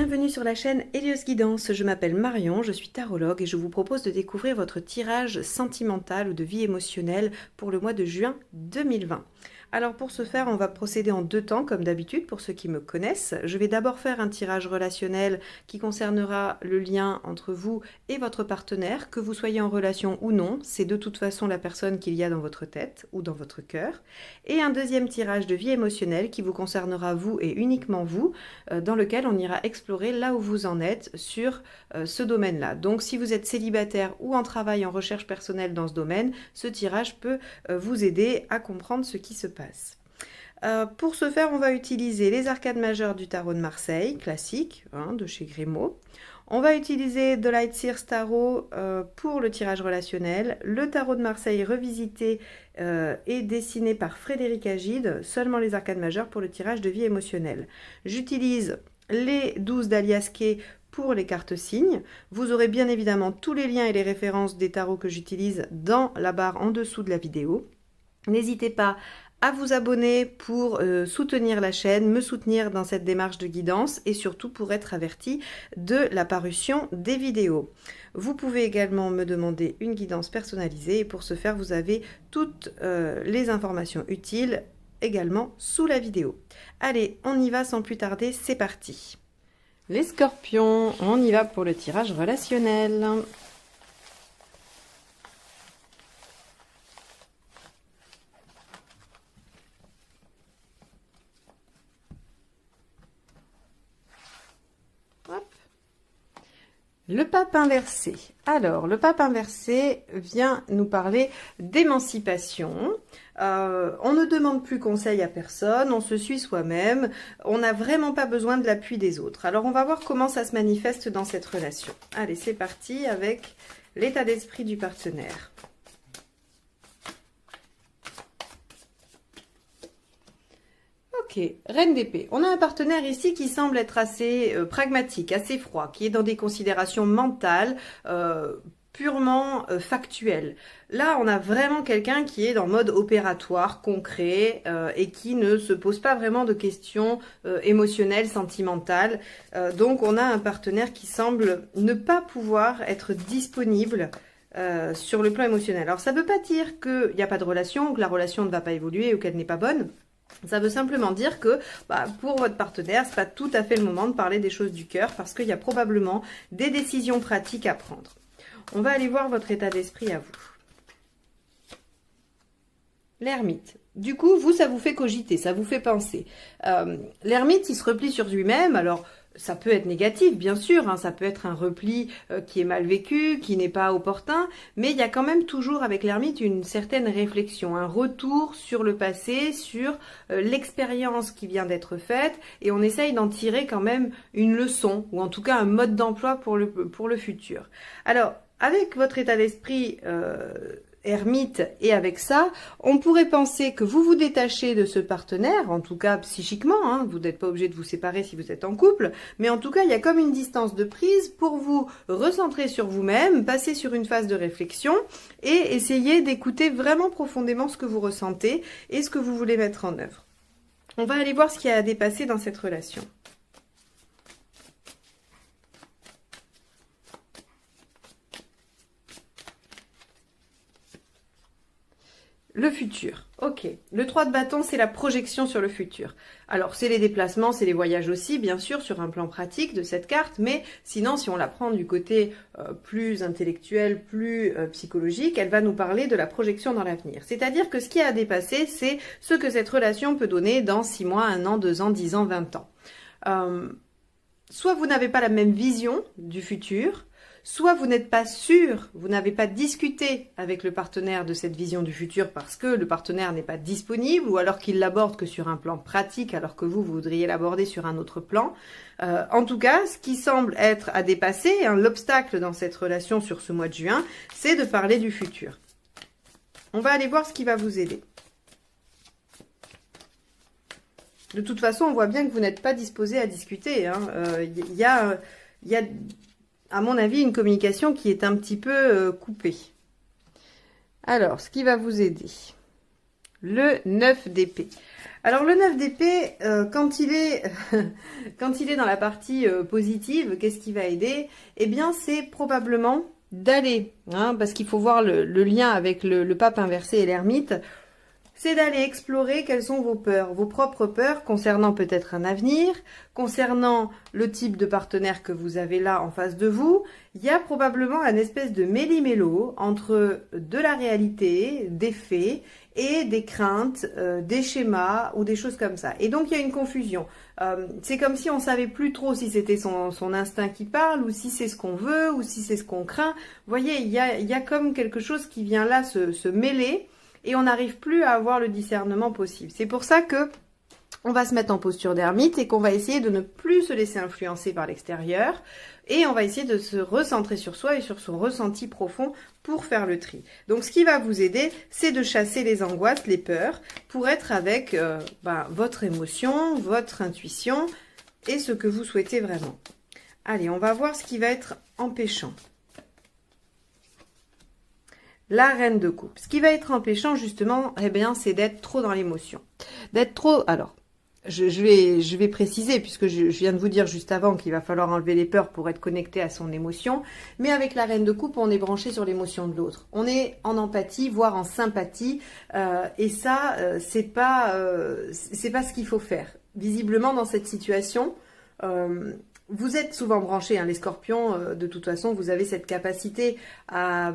Bienvenue sur la chaîne Hélios Guidance, je m'appelle Marion, je suis tarologue et je vous propose de découvrir votre tirage sentimental ou de vie émotionnelle pour le mois de juin 2020. Alors pour ce faire, on va procéder en deux temps comme d'habitude pour ceux qui me connaissent. Je vais d'abord faire un tirage relationnel qui concernera le lien entre vous et votre partenaire, que vous soyez en relation ou non, c'est de toute façon la personne qu'il y a dans votre tête ou dans votre cœur. Et un deuxième tirage de vie émotionnelle qui vous concernera vous et uniquement vous, dans lequel on ira explorer là où vous en êtes sur ce domaine-là. Donc si vous êtes célibataire ou en travail en recherche personnelle dans ce domaine, ce tirage peut vous aider à comprendre ce qui se passe. Pour ce faire, on va utiliser les arcades majeures du tarot de Marseille, classique, de chez Grimaud. On va utiliser The Light Seers Tarot pour le tirage relationnel, le tarot de Marseille revisité et dessiné par Frédéric Agide, seulement les arcades majeures pour le tirage de vie émotionnelle. J'utilise les 12 d'Alias Kay pour les cartes signes. Vous aurez bien évidemment tous les liens et les références des tarots que j'utilise dans la barre en dessous de la vidéo. N'hésitez pas à vous abonner pour soutenir la chaîne, me soutenir dans cette démarche de guidance et surtout pour être averti de la parution des vidéos. Vous pouvez également me demander une guidance personnalisée et pour ce faire, vous avez toutes les informations utiles également sous la vidéo. Allez, on y va sans plus tarder, c'est parti. Les scorpions, on y va pour le tirage relationnel. Le pape inversé. Alors, le pape inversé vient nous parler d'émancipation. On ne demande plus conseil à personne, on se suit soi-même, on n'a vraiment pas besoin de l'appui des autres. Alors, on va voir comment ça se manifeste dans cette relation. Allez, c'est parti avec l'état d'esprit du partenaire. Ok, Reine d'épée. On a un partenaire ici qui semble être assez pragmatique, assez froid, qui est dans des considérations mentales, purement factuelles. Là, on a vraiment quelqu'un qui est dans mode opératoire, concret, et qui ne se pose pas vraiment de questions émotionnelles, sentimentales. Donc, on a un partenaire qui semble ne pas pouvoir être disponible sur le plan émotionnel. Alors, ça ne veut pas dire qu'il n'y a pas de relation, que la relation ne va pas évoluer ou qu'elle n'est pas bonne. Ça veut simplement dire que pour votre partenaire, ce n'est pas tout à fait le moment de parler des choses du cœur parce qu'il y a probablement des décisions pratiques à prendre. On va aller voir votre état d'esprit à vous. L'ermite. Du coup, vous, ça vous fait cogiter, ça vous fait penser. L'ermite, il se replie sur lui-même. Alors, ça peut être négatif, bien sûr, ça peut être un repli qui est mal vécu, qui n'est pas opportun, mais il y a quand même toujours avec l'ermite une certaine réflexion, un retour sur le passé, sur l'expérience qui vient d'être faite, et on essaye d'en tirer quand même une leçon, ou en tout cas un mode d'emploi pour le futur. Alors, avec votre état d'esprit ermite et avec ça, on pourrait penser que vous vous détachez de ce partenaire, en tout cas psychiquement, vous n'êtes pas obligé de vous séparer si vous êtes en couple, mais en tout cas il y a comme une distance de prise pour vous recentrer sur vous-même, passer sur une phase de réflexion et essayer d'écouter vraiment profondément ce que vous ressentez et ce que vous voulez mettre en œuvre. On va aller voir ce qui a à dépasser dans cette relation. Le futur. Ok. Le 3 de bâton, c'est la projection sur le futur. Alors, c'est les déplacements, c'est les voyages aussi, bien sûr, sur un plan pratique de cette carte. Mais sinon, si on la prend du côté plus intellectuel, plus psychologique, elle va nous parler de la projection dans l'avenir. C'est-à-dire que ce qui a à dépasser, c'est ce que cette relation peut donner dans 6 mois, 1 an, 2 ans, 10 ans, 20 ans. Soit vous n'avez pas la même vision du futur, soit vous n'êtes pas sûr, vous n'avez pas discuté avec le partenaire de cette vision du futur parce que le partenaire n'est pas disponible ou alors qu'il l'aborde que sur un plan pratique alors que vous voudriez l'aborder sur un autre plan. En tout cas, ce qui semble être à dépasser, l'obstacle dans cette relation sur ce mois de juin, c'est de parler du futur. On va aller voir ce qui va vous aider. De toute façon, on voit bien que vous n'êtes pas disposé à discuter. Il y a, à mon avis, une communication qui est un petit peu coupée. Alors, ce qui va vous aider. Le 9 d'épée. Alors le 9 d'épée, quand il est quand il est dans la partie positive, qu'est-ce qui va aider? Eh bien, c'est probablement d'aller, hein, parce qu'il faut voir le lien avec le pape inversé et l'ermite, c'est d'aller explorer quelles sont vos propres peurs concernant peut-être un avenir, concernant le type de partenaire que vous avez là en face de vous. Il y a probablement un espèce de méli-mélo entre de la réalité, des faits et des craintes, des schémas ou des choses comme ça. Et donc il y a une confusion. C'est comme si on savait plus trop si c'était son instinct qui parle ou si c'est ce qu'on veut ou si c'est ce qu'on craint. Vous voyez, il y a comme quelque chose qui vient là se mêler. Et on n'arrive plus à avoir le discernement possible. C'est pour ça que on va se mettre en posture d'ermite et qu'on va essayer de ne plus se laisser influencer par l'extérieur. Et on va essayer de se recentrer sur soi et sur son ressenti profond pour faire le tri. Donc ce qui va vous aider, c'est de chasser les angoisses, les peurs, pour être avec votre émotion, votre intuition et ce que vous souhaitez vraiment. Allez, on va voir ce qui va être empêchant. La reine de coupe. Ce qui va être empêchant, justement, eh bien, c'est d'être trop dans l'émotion. D'être trop... Alors, je vais préciser, puisque je viens de vous dire juste avant qu'il va falloir enlever les peurs pour être connecté à son émotion. Mais avec la reine de coupe, on est branché sur l'émotion de l'autre. On est en empathie, voire en sympathie. Et ça, c'est pas ce qu'il faut faire. Visiblement, dans cette situation... vous êtes souvent branchés, hein, les scorpions, de toute façon, vous avez cette capacité à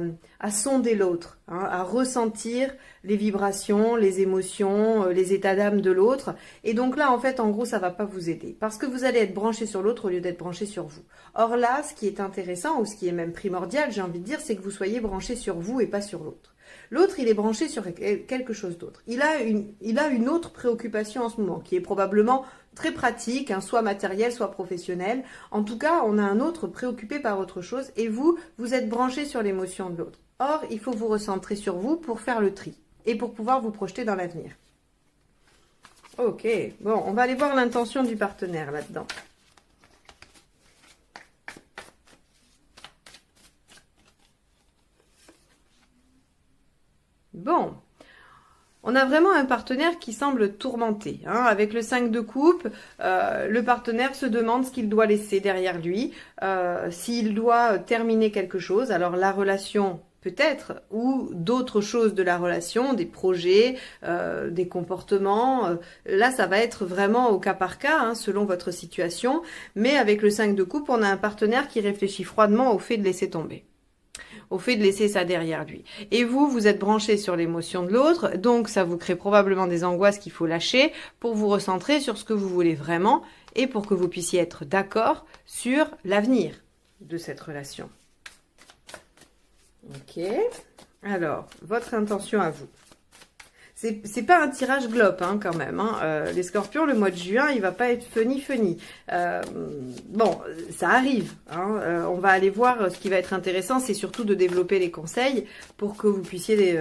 sonder l'autre, hein, à ressentir les vibrations, les émotions, les états d'âme de l'autre. Et donc là, en fait, en gros, ça va pas vous aider. Parce que vous allez être branché sur l'autre au lieu d'être branché sur vous. Or là, ce qui est intéressant, ou ce qui est même primordial, j'ai envie de dire, c'est que vous soyez branché sur vous et pas sur l'autre. L'autre, il est branché sur quelque chose d'autre. Il a une autre préoccupation en ce moment, qui est probablement très pratique, hein, soit matériel, soit professionnel. En tout cas, on a un autre préoccupé par autre chose et vous êtes branché sur l'émotion de l'autre. Or, il faut vous recentrer sur vous pour faire le tri et pour pouvoir vous projeter dans l'avenir. Ok, bon, on va aller voir l'intention du partenaire là-dedans. Bon, on a vraiment un partenaire qui semble tourmenté. Hein. Avec le 5 de coupe, le partenaire se demande ce qu'il doit laisser derrière lui, s'il doit terminer quelque chose. Alors la relation peut-être, ou d'autres choses de la relation, des projets, des comportements. Là, ça va être vraiment au cas par cas, hein, selon votre situation. Mais avec le 5 de coupe, on a un partenaire qui réfléchit froidement au fait de laisser tomber. Au fait de laisser ça derrière lui. Et vous êtes branché sur l'émotion de l'autre, donc ça vous crée probablement des angoisses qu'il faut lâcher pour vous recentrer sur ce que vous voulez vraiment et pour que vous puissiez être d'accord sur l'avenir de cette relation. Ok. Alors, votre intention à vous. C'est pas un tirage globe, hein, quand même. Hein. Les scorpions, le mois de juin, il va pas être funny. Bon, ça arrive. Hein. On va aller voir ce qui va être intéressant, c'est surtout de développer les conseils pour que vous puissiez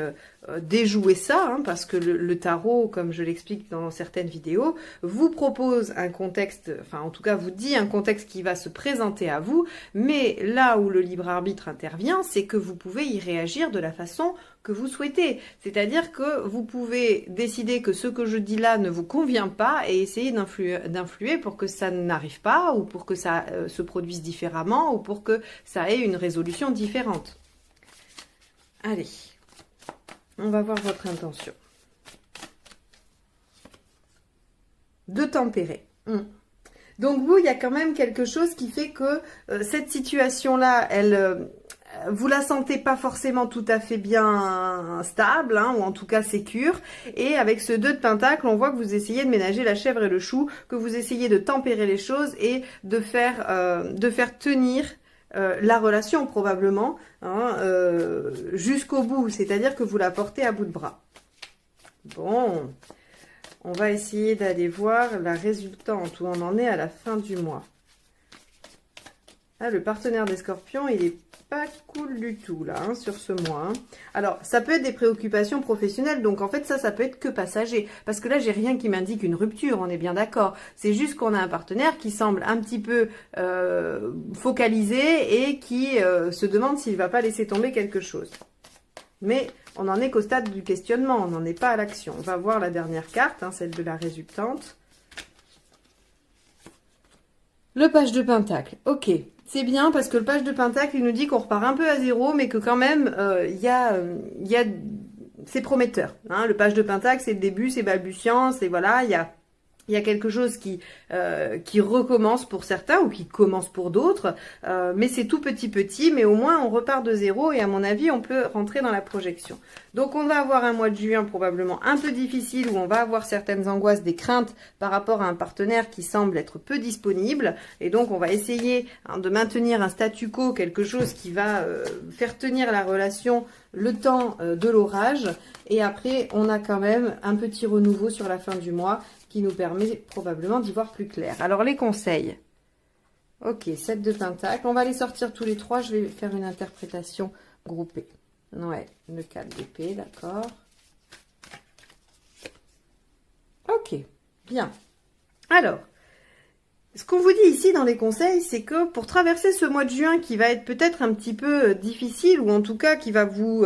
déjouer ça, hein, parce que le tarot, comme je l'explique dans certaines vidéos, vous propose un contexte, enfin en tout cas vous dit un contexte qui va se présenter à vous, mais là où le libre arbitre intervient, c'est que vous pouvez y réagir de la façon que vous souhaitez. C'est-à-dire que vous pouvez décider que ce que je dis là ne vous convient pas et essayer d'influer pour que ça n'arrive pas ou pour que ça se produise différemment ou pour que ça ait une résolution différente. Allez, on va voir votre intention. De tempérer. Donc vous, il y a quand même quelque chose qui fait que cette situation-là, vous la sentez pas forcément tout à fait bien stable, hein, ou en tout cas sécure. Et avec ce 2 de pentacle, on voit que vous essayez de ménager la chèvre et le chou, que vous essayez de tempérer les choses et de faire tenir la relation probablement, hein, jusqu'au bout. C'est-à-dire que vous la portez à bout de bras. Bon, on va essayer d'aller voir la résultante, où on en est à la fin du mois. Ah, le partenaire des scorpions, il est pas cool du tout là, hein, sur ce mois. Hein. Alors, ça peut être des préoccupations professionnelles, donc en fait ça peut être que passager. Parce que là, j'ai rien qui m'indique une rupture, on est bien d'accord. C'est juste qu'on a un partenaire qui semble un petit peu focalisé et qui se demande s'il va pas laisser tomber quelque chose. Mais on n'en est qu'au stade du questionnement, on n'en est pas à l'action. On va voir la dernière carte, hein, celle de la résultante. Le page de Pentacle, ok. C'est bien parce que le page de Pentacle, il nous dit qu'on repart un peu à zéro, mais que quand même, c'est prometteur. Hein. Le page de Pentacle, c'est le début, c'est balbutiant, c'est voilà, il y a quelque chose qui recommence pour certains ou qui commence pour d'autres, mais c'est tout petit, mais au moins on repart de zéro et à mon avis on peut rentrer dans la projection. Donc on va avoir un mois de juin probablement un peu difficile où on va avoir certaines angoisses, des craintes par rapport à un partenaire qui semble être peu disponible et donc on va essayer de maintenir un statu quo, quelque chose qui va faire tenir la relation le temps de l'orage et après on a quand même un petit renouveau sur la fin du mois qui nous permet probablement d'y voir plus clair. Alors, les conseils. Ok, 7 de Pentacle. On va les sortir tous les trois. Je vais faire une interprétation groupée. Ouais, le 4 d'épée, d'accord. Ok, bien. Alors, ce qu'on vous dit ici dans les conseils, c'est que pour traverser ce mois de juin qui va être peut-être un petit peu difficile ou en tout cas qui va vous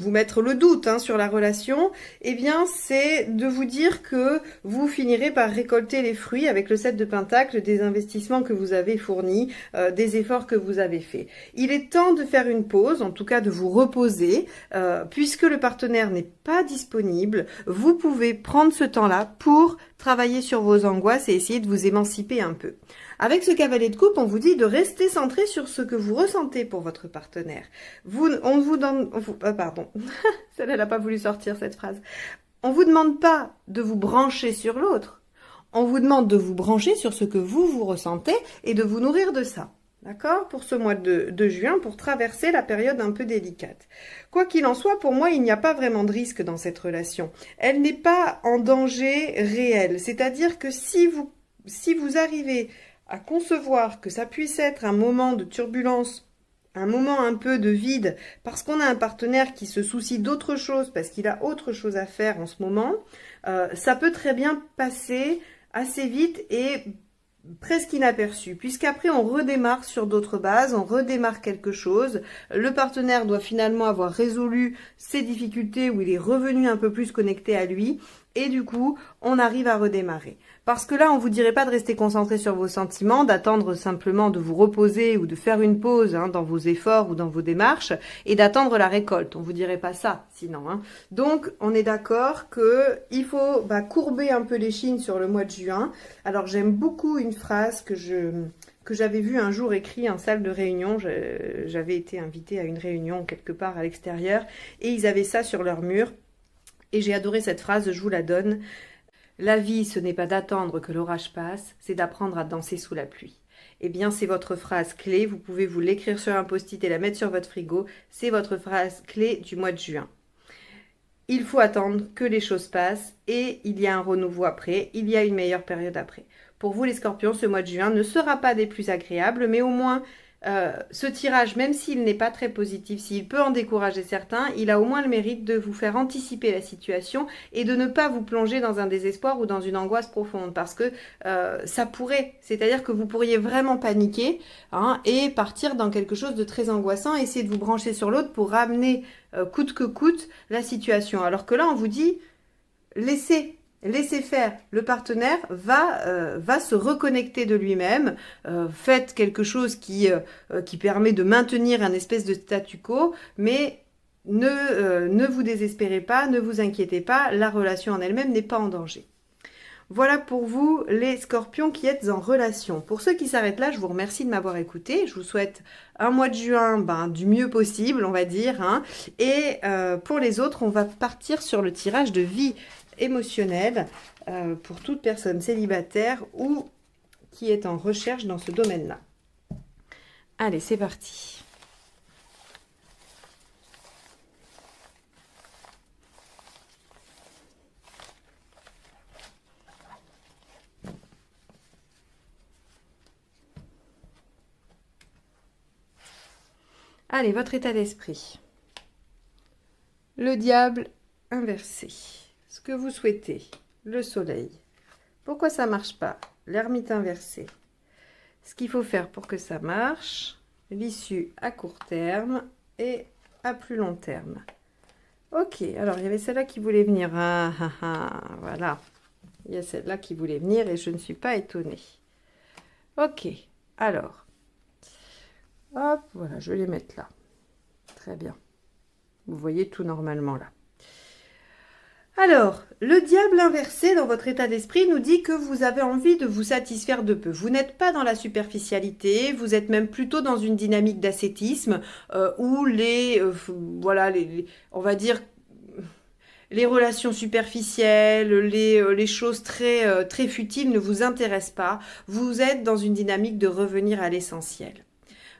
mettre le doute hein, sur la relation, eh bien c'est de vous dire que vous finirez par récolter les fruits avec le 7 de Pentacle des investissements que vous avez fournis, des efforts que vous avez faits. Il est temps de faire une pause, en tout cas de vous reposer, puisque le partenaire n'est pas disponible. Vous pouvez prendre ce temps-là pour travailler sur vos angoisses et essayer de vous émanciper un peu. Avec ce cavalier de coupe, on vous dit de rester centré sur ce que vous ressentez pour votre partenaire. Pardon, celle-là n'a pas voulu sortir cette phrase. On vous demande pas de vous brancher sur l'autre. On vous demande de vous brancher sur ce que vous ressentez et de vous nourrir de ça. D'accord? Pour ce mois de juin, pour traverser la période un peu délicate. Quoi qu'il en soit, pour moi, il n'y a pas vraiment de risque dans cette relation. Elle n'est pas en danger réel. C'est-à-dire que si vous arrivez à concevoir que ça puisse être un moment de turbulence, un moment un peu de vide, parce qu'on a un partenaire qui se soucie d'autre chose, parce qu'il a autre chose à faire en ce moment, ça peut très bien passer assez vite et presque inaperçu, puisqu'après on redémarre sur d'autres bases, on redémarre quelque chose, le partenaire doit finalement avoir résolu ses difficultés où il est revenu un peu plus connecté à lui, et du coup on arrive à redémarrer. Parce que là on vous dirait pas de rester concentré sur vos sentiments, d'attendre simplement de vous reposer ou de faire une pause hein, dans vos efforts ou dans vos démarches, et d'attendre la récolte, on vous dirait pas ça sinon. Hein. Donc on est d'accord que il faut courber un peu l'échine sur le mois de juin. Alors j'aime beaucoup une phrase que j'avais vue un jour écrite en salle de réunion. J'avais été invitée à une réunion quelque part à l'extérieur et ils avaient ça sur leur mur. Et j'ai adoré cette phrase, je vous la donne. La vie, ce n'est pas d'attendre que l'orage passe, c'est d'apprendre à danser sous la pluie. Eh bien, c'est votre phrase clé. Vous pouvez vous l'écrire sur un post-it et la mettre sur votre frigo. C'est votre phrase clé du mois de juin. Il faut attendre que les choses passent et il y a un renouveau après, il y a une meilleure période après. Pour vous les scorpions, ce mois de juin ne sera pas des plus agréables, mais au moins ce tirage, même s'il n'est pas très positif, s'il peut en décourager certains, il a au moins le mérite de vous faire anticiper la situation et de ne pas vous plonger dans un désespoir ou dans une angoisse profonde, parce que ça pourrait, c'est-à-dire que vous pourriez vraiment paniquer hein, et partir dans quelque chose de très angoissant, essayer de vous brancher sur l'autre pour ramener coûte que coûte la situation, alors que là on vous dit laissez faire, le partenaire va se reconnecter de lui-même, faites quelque chose qui permet de maintenir un espèce de statu quo, mais ne vous désespérez pas, ne vous inquiétez pas, la relation en elle-même n'est pas en danger. Voilà pour vous les scorpions qui êtes en relation. Pour ceux qui s'arrêtent là, je vous remercie de m'avoir écouté. Je vous souhaite un mois de juin du mieux possible, on va dire. Hein. Et pour les autres, on va partir sur le tirage de vie émotionnelle pour toute personne célibataire ou qui est en recherche dans ce domaine-là. Allez, c'est parti. Allez, votre état d'esprit. Le diable inversé. Ce que vous souhaitez. Le soleil. Pourquoi ça ne marche pas? L'ermite inversé. Ce qu'il faut faire pour que ça marche. L'issue à court terme. Et à plus long terme. Ok, alors il y avait celle-là qui voulait venir. Ah, ah, ah, voilà. Il y a celle-là qui voulait venir et je ne suis pas étonnée. Ok, alors. Hop, voilà, je vais les mettre là. Très bien. Vous voyez tout normalement là. Alors, le diable inversé dans votre état d'esprit nous dit que vous avez envie de vous satisfaire de peu. Vous n'êtes pas dans la superficialité, vous êtes même plutôt dans une dynamique d'ascétisme où voilà, on va dire les relations superficielles, les choses très futiles ne vous intéressent pas. Vous êtes dans une dynamique de revenir à l'essentiel.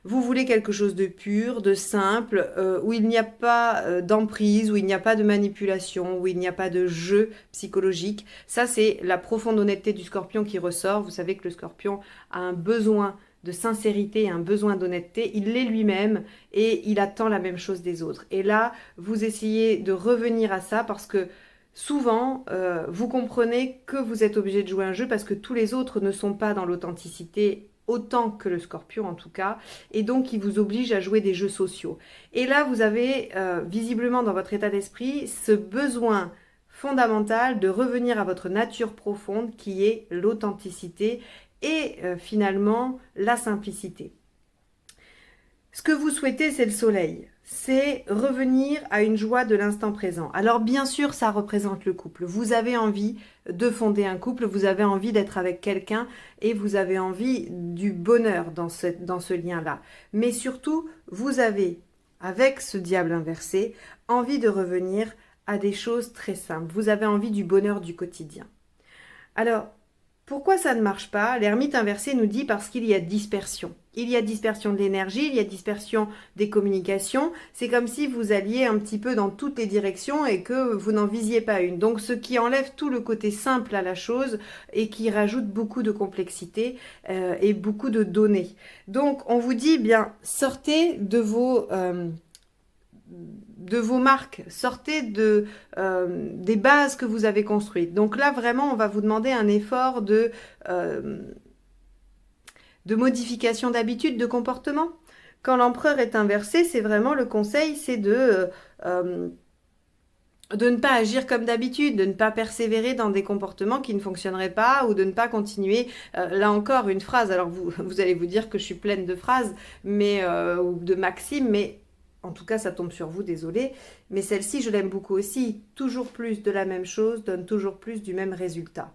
Vous voulez quelque chose de pur, de simple, où il n'y a pas d'emprise, où il n'y a pas de manipulation, où il n'y a pas de jeu psychologique. Ça, c'est la profonde honnêteté du scorpion qui ressort. Vous savez que le scorpion a un besoin de sincérité, un besoin d'honnêteté. Il l'est lui-même et il attend la même chose des autres. Et là, vous essayez de revenir à ça parce que souvent, vous comprenez que vous êtes obligé de jouer un jeu parce que tous les autres ne sont pas dans l'authenticité autant que le scorpion en tout cas, et donc il vous oblige à jouer des jeux sociaux. Et là, vous avez visiblement dans votre état d'esprit ce besoin fondamental de revenir à votre nature profonde qui est l'authenticité et finalement la simplicité. Ce que vous souhaitez, c'est le soleil. C'est revenir à une joie de l'instant présent. Alors bien sûr, ça représente le couple. Vous avez envie de fonder un couple, vous avez envie d'être avec quelqu'un et vous avez envie du bonheur dans ce lien-là. Mais surtout, vous avez, avec ce diable inversé, envie de revenir à des choses très simples. Vous avez envie du bonheur du quotidien. Alors, pourquoi ça ne marche pas? L'ermite inversé nous dit parce qu'il y a dispersion. Il y a dispersion de l'énergie, il y a dispersion des communications. C'est comme si vous alliez un petit peu dans toutes les directions et que vous n'en visiez pas une. Donc ce qui enlève tout le côté simple à la chose et qui rajoute beaucoup de complexité et beaucoup de données. Donc on vous dit, bien, sortez de vos marques, sortez des bases que vous avez construites. Donc là, vraiment, on va vous demander un effort de modification d'habitude, de comportement. Quand l'empereur est inversé, c'est vraiment le conseil, c'est de ne pas agir comme d'habitude, de ne pas persévérer dans des comportements qui ne fonctionneraient pas ou de ne pas continuer. Là encore, une phrase, alors vous allez vous dire que je suis pleine de phrases ou de maximes, mais en tout cas, ça tombe sur vous, désolé. Mais celle-ci, je l'aime beaucoup aussi. Toujours plus de la même chose donne toujours plus du même résultat.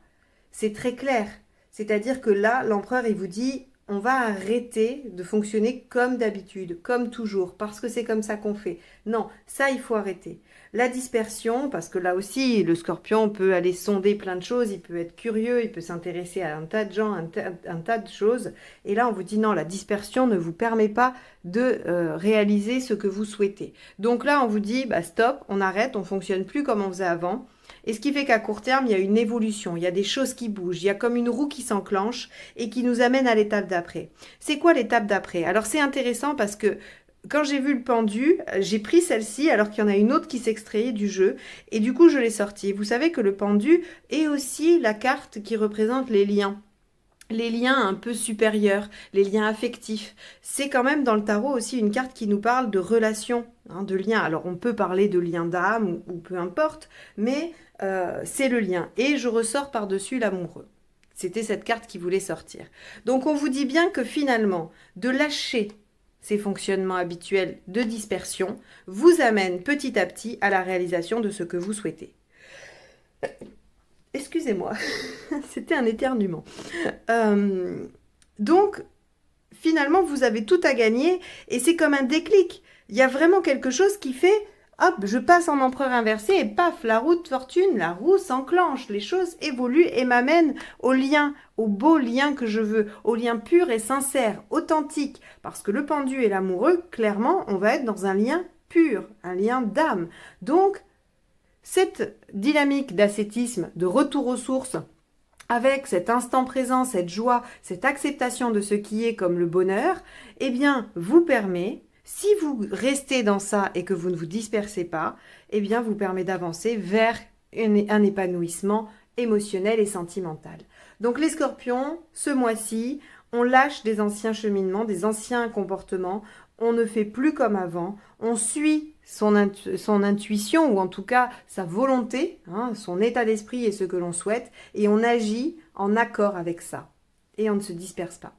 C'est très clair. C'est-à-dire que là, l'empereur, il vous dit, on va arrêter de fonctionner comme d'habitude, comme toujours, parce que c'est comme ça qu'on fait. Non, ça, il faut arrêter. La dispersion, parce que là aussi, le scorpion peut aller sonder plein de choses, il peut être curieux, il peut s'intéresser à un tas de gens, un tas de choses. Et là, on vous dit non, la dispersion ne vous permet pas de réaliser ce que vous souhaitez. Donc là, on vous dit, bah, stop, on arrête, on fonctionne plus comme on faisait avant. Et ce qui fait qu'à court terme, il y a une évolution, il y a des choses qui bougent, il y a comme une roue qui s'enclenche et qui nous amène à l'étape d'après. C'est quoi l'étape d'après? Alors c'est intéressant parce que quand j'ai vu le pendu, j'ai pris celle-ci alors qu'il y en a une autre qui s'extrayait du jeu et du coup je l'ai sortie. Vous savez que le pendu est aussi la carte qui représente les liens. Les liens un peu supérieurs, les liens affectifs. C'est quand même dans le tarot aussi une carte qui nous parle de relations, de liens. Alors on peut parler de liens d'âme ou peu importe, mais c'est le lien. Et je ressors par-dessus l'amoureux. C'était cette carte qui voulait sortir. Donc on vous dit bien que finalement, de lâcher ces fonctionnements habituels de dispersion vous amène petit à petit à la réalisation de ce que vous souhaitez. Excusez-moi, c'était un éternuement. Donc, finalement, vous avez tout à gagner et c'est comme un déclic. Il y a vraiment quelque chose qui fait, hop, je passe en empereur inversé et paf, la roue de fortune, la roue s'enclenche, les choses évoluent et m'amènent au lien, au beau lien que je veux, au lien pur et sincère, authentique. Parce que le pendu et l'amoureux, clairement, on va être dans un lien pur, un lien d'âme. Donc, cette dynamique d'ascétisme, de retour aux sources, avec cet instant présent, cette joie, cette acceptation de ce qui est comme le bonheur, eh bien, vous permet, si vous restez dans ça et que vous ne vous dispersez pas, eh bien, vous permet d'avancer vers un épanouissement émotionnel et sentimental. Donc, les scorpions, ce mois-ci, on lâche des anciens cheminements, des anciens comportements, on ne fait plus comme avant, on suit son intuition, ou en tout cas sa volonté, hein, son état d'esprit et ce que l'on souhaite, et on agit en accord avec ça. Et on ne se disperse pas.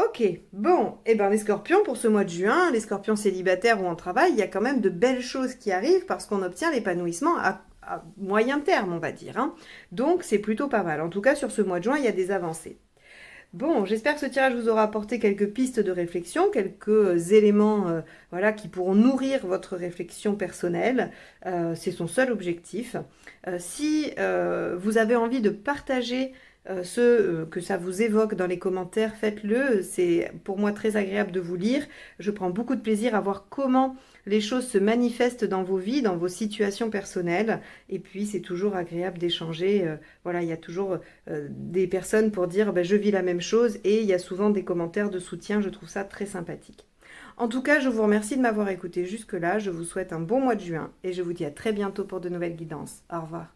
Ok, bon, et ben les scorpions pour ce mois de juin, les scorpions célibataires ou en travail, il y a quand même de belles choses qui arrivent parce qu'on obtient l'épanouissement à moyen terme, on va dire, hein. Donc c'est plutôt pas mal. En tout cas, sur ce mois de juin, il y a des avancées. Bon, j'espère que ce tirage vous aura apporté quelques pistes de réflexion, quelques éléments voilà, qui pourront nourrir votre réflexion personnelle. C'est son seul objectif. Si vous avez envie de partager ce que ça vous évoque dans les commentaires, faites-le. C'est pour moi très agréable de vous lire. Je prends beaucoup de plaisir à voir comment les choses se manifestent dans vos vies, dans vos situations personnelles. Et puis, c'est toujours agréable d'échanger. Voilà, il y a toujours des personnes pour dire ben, je vis la même chose et il y a souvent des commentaires de soutien. Je trouve ça très sympathique. En tout cas, je vous remercie de m'avoir écouté jusque-là. Je vous souhaite un bon mois de juin et je vous dis à très bientôt pour de nouvelles guidances. Au revoir.